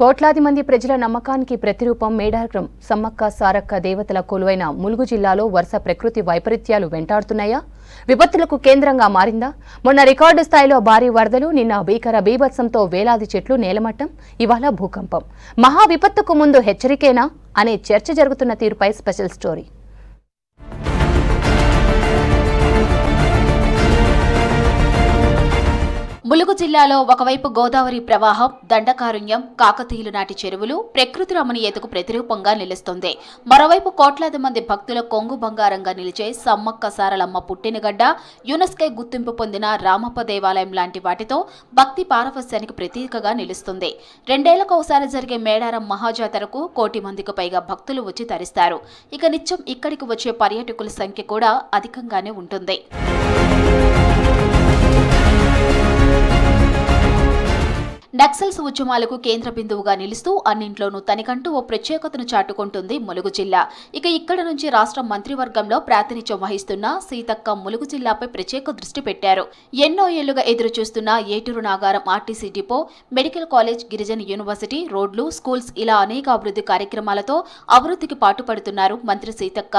కోట్లాది మంది ప్రజల నమ్మకానికి ప్రతిరూపం మేడారం సమ్మక్క సారక్క దేవతల కొలువైన ములుగు జిల్లాలో వరుస ప్రకృతి వైపరీత్యాలు వెంటాడుతున్నాయా? విపత్తులకు కేంద్రంగా మారిందా? మొన్న రికార్డు స్థాయిలో భారీ వరదలు, నిన్న భీకర బీభత్సంతో వేలాది చెట్లు నేలమట్టం, ఇవాళ భూకంపం. మహా విపత్తుకు ముందు హెచ్చరికేనా అనే చర్చ జరుగుతున్న తీరుపై స్పెషల్ స్టోరీ. ములుగు జిల్లాలో ఒకవైపు గోదావరి ప్రవాహం, దండకారుణ్యం, కాకతీయులు నాటి చెరువులు ప్రకృతి రమణీయతకు ప్రతిరూపంగా నిలుస్తుంది. మరోవైపు కోట్లాది మంది భక్తుల కొంగు బంగారంగా నిలిచే సమ్మక్క సారలమ్మ పుట్టినగడ్డ, యునెస్కో గుర్తింపు పొందిన రామప్ప దేవాలయం లాంటి వాటితో భక్తి పారవస్యానికి ప్రతీకగా నిలుస్తుంది. 2 ఏళ్లకు ఒకసారి జరిగే మేడారం మహాజాతరకు 1 కోటి మందికి పైగా భక్తులు వచ్చి తరిస్తారు. ఇక నిత్యం ఇక్కడికి వచ్చే పర్యాటకుల సంఖ్య కూడా అధికంగానే ఉంటుంది. నక్సల్స్ ఉద్యమాలకు కేంద్ర బిందువుగా నిలుస్తూ అన్నింట్లోనూ తనకంటూ ఓ ప్రత్యేకతను చాటుకుంటుంది ములుగు జిల్లా. ఇక ఇక్కడ నుంచి రాష్ట్ర మంత్రివర్గంలో ప్రాతినిధ్యం వహిస్తున్న సీతక్క ములుగు జిల్లాపై ప్రత్యేక దృష్టి పెట్టారు. ఎన్నో ఏళ్లుగా ఎదురు చూస్తున్న Eturu Nagaram RTC depot, medical college, గిరిజన యూనివర్సిటీ, రోడ్లు, స్కూల్స్ ఇలా అనేక అభివృద్ధి కార్యక్రమాలతో అభివృద్ధికి పాటుపడుతున్నారు మంత్రి సీతక్క.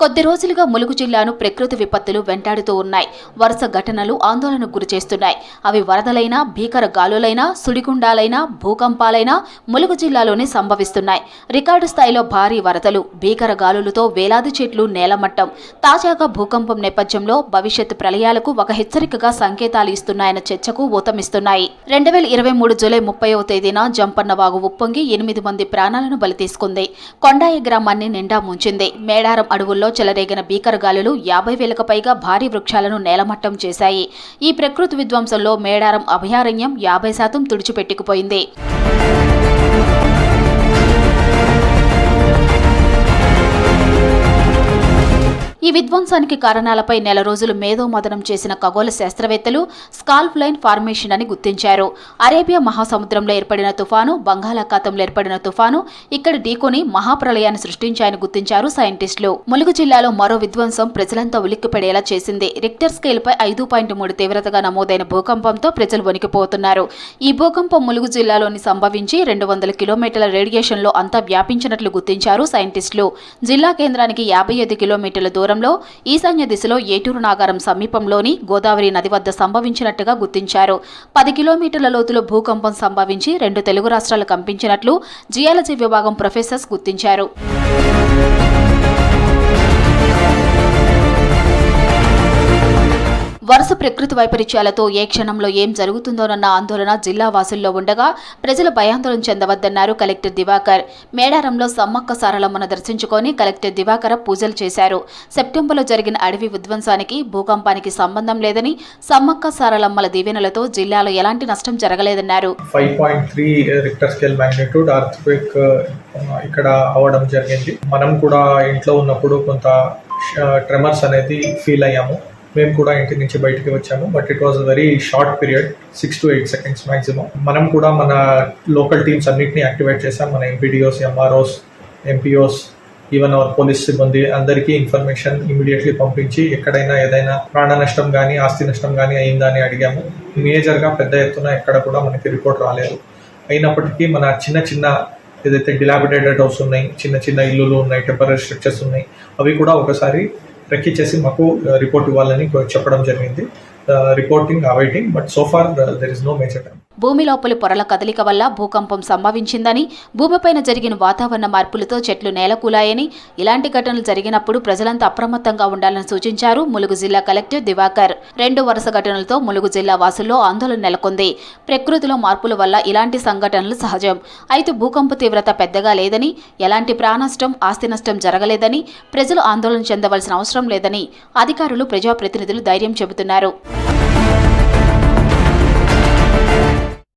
కొద్ది రోజులుగా ములుగు జిల్లాను ప్రకృతి విపత్తులు వెంటాడుతూ ఉన్నాయి. వరుస ఘటనలు ఆందోళనకు గురిచేస్తున్నాయి. అవి వరదలైనా, భీకర గాలులైనా, సుడిగుండాలైనా, భూకంపాలైనా ములుగు జిల్లాలోనే సంభవిస్తున్నాయి. రికార్డు స్థాయిలో భారీ వరదలు, భీకర గాలులతో వేలాది చెట్లు నేలమట్టం. తాజాగా భూకంపం నేపథ్యంలో భవిష్యత్ ప్రళయాలకు ఒక హెచ్చరికగా సంకేతాలు ఇస్తున్నాయన్న చర్చకు ఊతమిస్తున్నాయి. 2023 జూలై 30వ తేదీన జంపన్నవాగు ఉప్పొంగి 8 మంది ప్రాణాలను బలి తీసుకుంది. కొండాయి గ్రామాన్ని నిండా ముంచింది. మేడారం అడవుల్లో చెలరేగిన భీకర గాలులు 50,000కు పైగా భారీ వృక్షాలను నేలమట్టం చేశాయి. ఈ ప్రకృతి విధ్వంసంలో మేడారం అభయారణ్యం 50% తుడిచిపెట్టుకుపోయింది. ఈ విధ్వంసానికి కారణాలపై నెల రోజులు మేధోమథనం చేసిన ఖగోళ శాస్త్రవేత్తలు స్కాల్ప్ లైన్ ఫార్మేషన్ అని గుర్తించారు. అరేబియా మహాసముద్రంలో ఏర్పడిన తుఫాను, బంగాళాఖాతంలో ఏర్పడిన తుఫాను ఇక్కడ ఢీకొని మహాప్రళయాన్ని సృష్టించాయని గుర్తించారు సైంటిస్టులు. ములుగు జిల్లాలో మరో విధ్వంసం ప్రజలంతా ఉలిక్కిపడేలా చేసింది. రిక్టర్ స్కేల్పై 5.3 తీవ్రతగా నమోదైన భూకంపంతో ప్రజలు వణికిపోతున్నారు. ఈ భూకంపం ములుగు జిల్లాలోని సంభవించి 200 కిలోమీటర్ల రేడియేషన్లో అంతా వ్యాపించినట్లు గుర్తించారు సైంటిస్టులు. జిల్లా కేంద్రానికి 55 కిలోమీటర్ల దూరంలో ఈశాన్య దిశలో ఏటూరు నాగారం సమీపంలోని గోదావరి నది వద్ద సంభవించినట్టుగా గుర్తించారు. 10 కిలోమీటర్ల లోతులో భూకంపం సంభవించి 2 తెలుగు రాష్ట్రాలు కంపించినట్లు జియాలజీ విభాగం ప్రొఫెసర్స్ గుర్తించారు. వరుస ప్రకృతి వైపరీత్యాలతో ఏ క్షణంలో ఏం జరుగుతుందోనన్న ఆందోళన జిల్లా వాసుల్లో ఉండగా ప్రజలు భయాందోళన చెందవద్దన్నారు కలెక్టర్ దివాకర్. మేడారంలో సమ్మక్క సారలమ్మను దర్శించుకొని కలెక్టర్ దివాకర్ పూజలు చేశారు. సెప్టెంబర్లో జరిగిన అడవి విధ్వంసానికి, భూకంపానికి సంబంధం లేదని, సమ్మక్క సారలమ్మల దీవెనలతో జిల్లాలో ఎలాంటి నష్టం జరగలేదన్నారు. 5.3 రిక్టర్ స్కేల్ మాగ్నిట్యూడ్ ఎర్త్క్వేక్ ఇక్కడ అవడం జరిగింది. మనం కూడా ఇంట్లో ఉన్నప్పుడు కొంత ట్రెమర్స్ అనేది ఫీల్ అయ్యాము. మేము కూడా ఇంటి నుంచి బయటికి వచ్చాము. But it was very short period, 6 to 8 seconds maximum. మనం కూడా మన లోకల్ టీమ్స్ అన్నింటినీ యాక్టివేట్ చేసాం. మన MPDOs, MROs, MPOs, even our police సిబ్బంది అందరికీ ఇన్ఫర్మేషన్ ఇమీడియట్లీ పంపించి ఎక్కడైనా ఏదైనా ప్రాణ నష్టం కానీ, ఆస్తి నష్టం కానీ అయిందా అని అడిగాము. మేజర్గా పెద్ద ఎత్తున ఎక్కడ కూడా మనకి రిపోర్ట్ రాలేదు. అయినప్పటికీ మన చిన్న ఏదైతే డిలాబిడేటెడ్ హౌస్ ఉన్నాయి, చిన్న ఇల్లులు ఉన్నాయి, టెంపరరీ స్ట్రక్చర్స్ ఉన్నాయి, అవి కూడా ఒకసారి రెక్కి చేసి మాకు రిపోర్ట్ ఇవ్వాలని చెప్పడం జరిగింది. Reporting awaiting, but so far there is no major damage. భూమి లోపలి పొరల కదలిక వల్ల భూకంపం సంభవించిందని, భూమిపైన జరిగిన వాతావరణ మార్పులతో చెట్లు నేలకూలాయని, ఇలాంటి ఘటనలు జరిగినప్పుడు ప్రజలంతా అప్రమత్తంగా ఉండాలని సూచించారు ములుగు జిల్లా కలెక్టర్ దివాకర్. 2 వరుస ఘటనలతో ములుగు జిల్లా వాసుల్లో ఆందోళన నెలకొంది. ప్రకృతిలో మార్పుల వల్ల ఇలాంటి సంఘటనలు సహజం. అయితే భూకంప తీవ్రత పెద్దగా లేదని, ఎలాంటి ప్రాణనష్టం, ఆస్తి నష్టం జరగలేదని, ప్రజలు ఆందోళన చెందవలసిన అవసరం లేదని అధికారులు, ప్రజాప్రతినిధులు ధైర్యం చెబుతున్నారు.